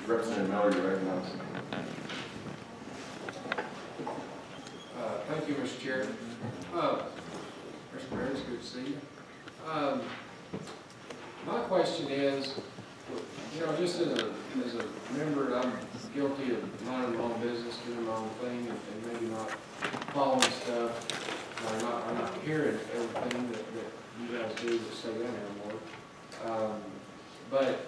Representative Miller, you recognize. Thank you, Mr. Chair. Mr. Mayor, it's good to see you. My question is, you know, just as a member, I'm guilty of minding my own business, doing my own thing, and maybe not following stuff, or I'm not hearing everything that you guys do that stay down here more. But,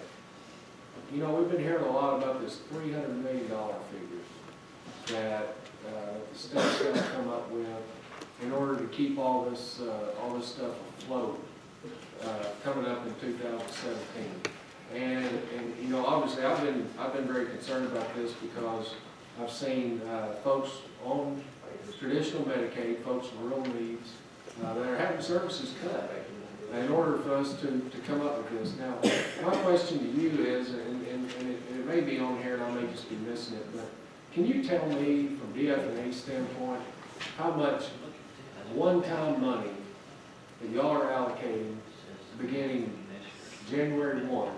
you know, we've been hearing a lot about this $300 million figure that the state's got to come up with in order to keep all this stuff afloat coming up in 2017. And you know, obviously, I've been very concerned about this because I've seen folks on traditional Medicaid, folks with real needs, that are having services cut in order for us to come up with this. Now, my question to you is, and it may be on here and I may just be missing it, but can you tell me from DF&A standpoint how much one-time money that y'all are allocating beginning January 1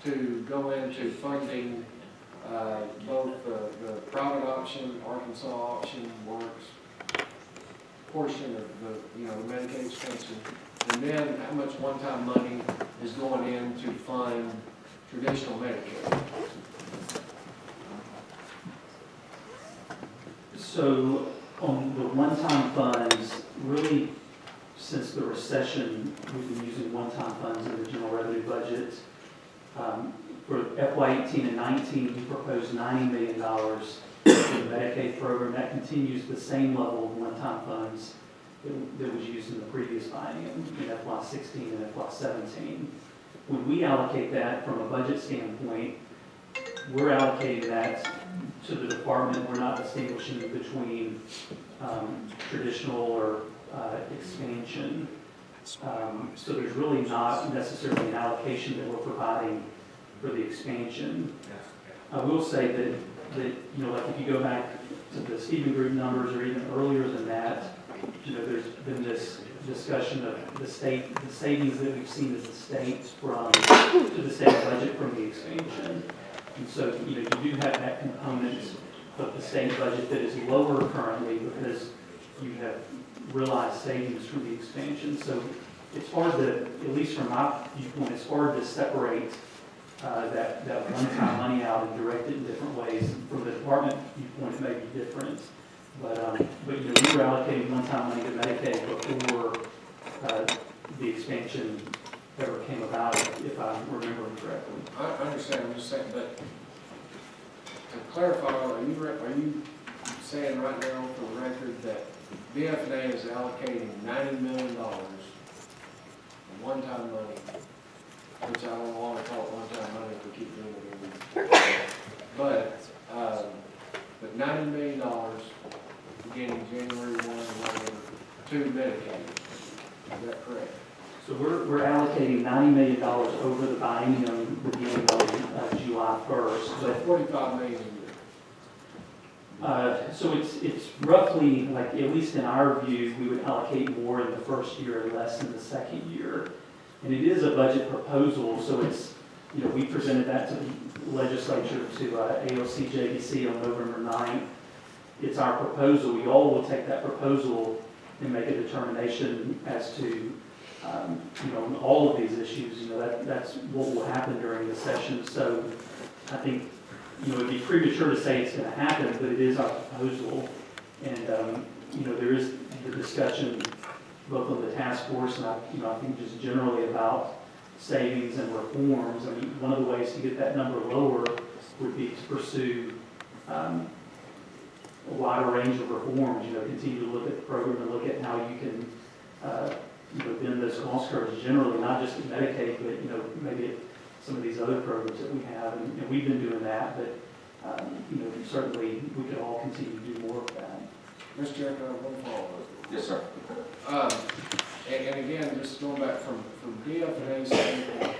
to go into funding both the private option, Arkansas option works portion of the Medicaid extension, and then how much one-time money is going in to fund traditional Medicaid? So on the one-time funds, really since the recession, we've been using one-time funds in the general revenue budget. For FY18 and 19, we proposed $90 million for the Medicaid program. That continues the same level of one-time funds that was used in the previous biennium in FY16 and FY17. When we allocate that from a budget standpoint, we're allocating that to the department. We're not distinguishing between traditional or expansion. So there's really not necessarily an allocation that we're providing for the expansion. I will say that you know, like if you go back to the Stephen Group numbers or even earlier than that, you know, there's been this discussion of the savings that we've seen as a state from to the state budget from the expansion. And so, you know, you do have that component of the state budget that is lower currently because you have realized savings from the expansion. So it's hard to, at least from my viewpoint, it's hard to separate that one-time money out and direct it in different ways. From the department viewpoint, it may be different. But you know, we were allocating one-time money to Medicaid before the expansion ever came about, if I'm remembering correctly. I understand. I'm just saying, but to clarify, are you saying right now for the record that DF&A is allocating $90 million in one-time money, which I don't want to call it one-time money if we keep doing it every year, but $90 million beginning January 1 to Medicaid. Is that correct? So we're allocating $90 million over the biennium beginning on July 1st. So $45 million a year. So it's roughly, like, at least in our view, we would allocate more in the first year and less in the second year. And it is a budget proposal, so it's, you know, we presented that to the legislature, to ALC JBC on November 9th. It's our proposal. We all will take that proposal and make a determination as to, you know, all of these issues. You know, that's what will happen during the session. So I think, you know, it'd be premature to say it's going to happen, but it is our proposal. And, you know, there is the discussion both on the task force and, I think just generally about savings and reforms. I mean, one of the ways to get that number lower would be to pursue a wider range of reforms. You know, continue to look at the program and look at how you can, you know, bend those cost curves generally, not just at Medicaid, but, you know, maybe at some of these other programs that we have. And we've been doing that, but, you know, certainly we could all continue to do more of that. Mr. Chair, can I have one follow-up? Yes, sir. And again, just going back from DF&A standpoint,